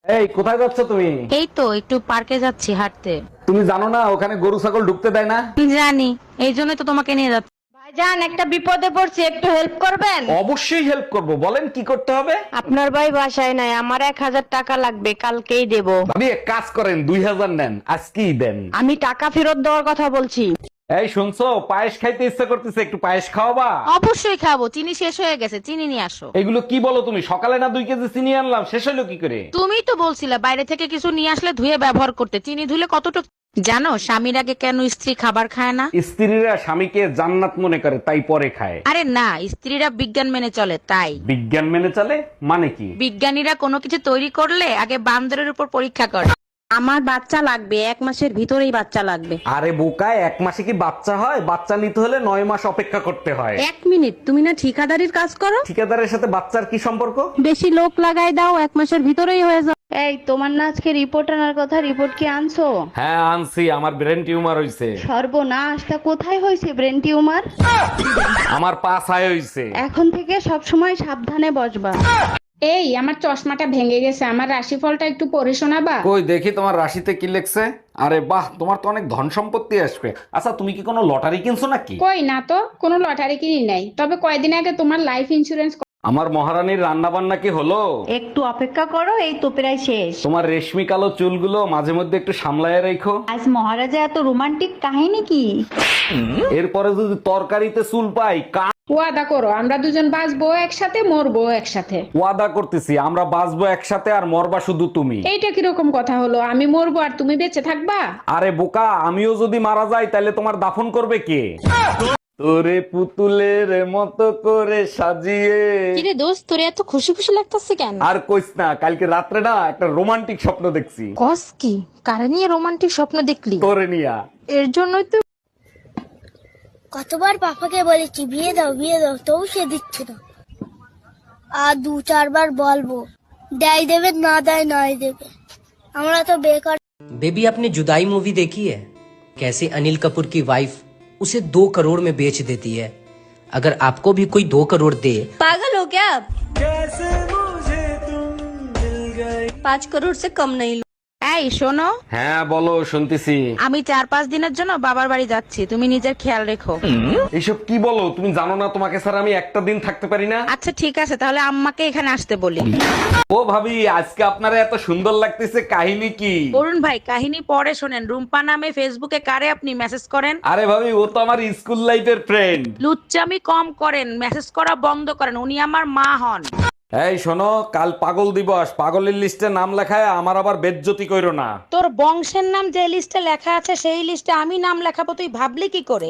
এই কোথায় যাচ্ছ তুমি? এই তো একটু পার্কে যাচ্ছি হাঁটতে। তুমি জানো না ওখানে গরু ছাগল ঢুকতে দেয় না? জানি, এই জন্য তো তোমাকে নিয়ে যাচ্ছি। ভাইজান একটা বিপদে পড়ছি, একটু হেল্প করবেন? অবশ্যই হেল্প করব, বলেন কি করতে হবে। আপনার ভাই বাসায় নাই, আমার 1000 টাকা লাগবে, কালকেই দেব। ভাবি এক কাজ করেন, 2000 নেন, আজকেই দেন। আমি টাকা ফেরত দেওয়ার কথা বলছি। এই শুনছো, পায়েস খাইতে ইচ্ছা করতেছে, একটু পায়েস খাওয়াবা? অবশ্যই খাবো, চিনি শেষ হয়ে গেছে, চিনি নিয়ে আসো। এগুলো কি বলো তুমি? সকালে না 2 কেজি চিনি আনলাম, শেষ হলো কি করে? তুমিই তো বলছিলে বাইরে থেকে কিছু নিয়ে আসলে ধুয়ে ব্যবহার করতে, চিনি ধুলে কতটুকু। জানো স্বামীর আগে কেন স্ত্রী খাবার খায় না? স্ত্রীরা স্বামীকে জান্নাত মনে করে, তাই পরে খায়। আরে না, স্ত্রীরা বিজ্ঞান মেনে চলে তাই। বিজ্ঞান মেনে চলে মানে কি? বিজ্ঞানীরা কোনো কিছু তৈরি করলে আগে বান্দরের উপর পরীক্ষা করে। আমার বাচ্চা লাগবে, 1 মাসের ভিতরেই বাচ্চা লাগবে। আরে বোকায়, 1 মাসে কি বাচ্চা হয়? বাচ্চা নিতে হলে 9 মাস অপেক্ষা করতে হয়। 1 মিনিট, তুমি না ঠিকাদারির কাজ করো? ঠিকাদারের সাথে বাচ্চার কি সম্পর্ক? বেশি লোক লাগাই দাও, 1 মাসের ভিতরেই হয়ে যাবে। এই তোমার না আজকে রিপোর্ট আনার কথা, রিপোর্ট কি আনছো? হ্যাঁ আনছি, আমার ব্রেন টিউমার হইছে। সর্বনাশ, তা কোথায় হয়েছে ব্রেন টিউমার? আমার পা ছায় হইছে। এখন থেকে সব সময় সাবধানে বসবা। এই আমার চশমাটা ভেঙে গেছে, আমার রাশিফলটা একটু পড়ে শোনাবা? কই দেখি তোমার রাশিতে কি লেখছে। আরে বাহ, তোমার তো অনেক ধন সম্পত্তি আসবে। আচ্ছা তুমি কি কোনো লটারি কিনছো নাকি? কই না তো, কোনো লটারি কিনি নাই, তবে কয়দিন আগে তোমার লাইফ ইন্সুরেন্স। আমার মহারানীর রান্না বান্না কি হলো? একটু অপেক্ষা করো, এই তো প্রায় শেষ। তোমার রেশমি কালো চুলগুলো মাঝে মধ্যে একটু সামলায় রেখো। আজ মহারাজা এত রোমান্টিক কাহিনী কি? এরপরে যদি তরকারিতে চুল পাই ওয়াদা করো আমরা দুজন বাঁচবো একসাথে, মরবো একসাথে। ওয়াদা করতেছি, আমরা বাঁচবো একসাথে আর মরবা শুধু তুমি। এইটা কিরকম কথা হলো? আমি মরবো আর তুমি বেঁচে থাকবা? আরে বোকা, আমিও যদি মারা যাই তাহলে তোমার দাফন করবে কে? তোরে পুতুলের মতো করে সাজিয়ে। কিরে দোস্ত, তোর এত খুশি খুশি লাগতেছে কেন? আর কইস না, কালকে রাত্রে না একটা রোমান্টিক স্বপ্ন দেখছি। কস কি? কারে নিয়ে রোমান্টিক স্বপ্ন দেখলি? তোরে নিয়া। এর জন্যই তো কতবার পাপাকে বলেছি বিয়ে দাও বিয়ে দাও, তবু সে দিচ্ছে না। আর 2-4 বার বলবো, দেয় দেবে, না দেয় নাই দেবে। আমরা তো বেকার। बेबी आपने जुदाई मूवी देखी है? कैसे अनिल कपूर की वाइफ उसे 2 करोड़ में बेच देती है। अगर आपको भी कोई 2 करोड़ दे। पागल हो क्या आप? 5 करोड़ से कम नहीं। এই শোনো, হ্যাঁ বলো, শুনতেছি। আমি 4-5 দিনের জন্য বাবার বাড়ি যাচ্ছি, তুমি নিজের খেয়াল রেখো। এইসব কি বলো? তুমি জানো না তোমাকে স্যার আমি একটা দিন থাকতে পারি না? আচ্ছা ঠিক আছে, তাহলে আম্মাকে এখানে আসতে বলি। ও ভাবি, আজকে আপনারা এত সুন্দর লাগতেছে, কাহিনী কি? অরুণ ভাই, কাহিনী পরে শোনেন। রুম্পা নামে ফেসবুকে কারে আপনি মেসেজ করেন? আরে ভাবি, ও তো আমার স্কুল লাইফের ফ্রেন্ড। লুচ্চামি কম করেন, মেসেজ করা বন্ধ করেন, উনি আমার মা হন। এই শোনো, কাল পাগল দিবস, পাগলের লিস্টে নাম লেখায় আমার আবার বেজ্জতি কইরো না। তোর বংশের নাম যে লিস্টে লেখা আছে সেই লিস্টে আমি নাম লেখাবো, তুই ভাবলি কি করে?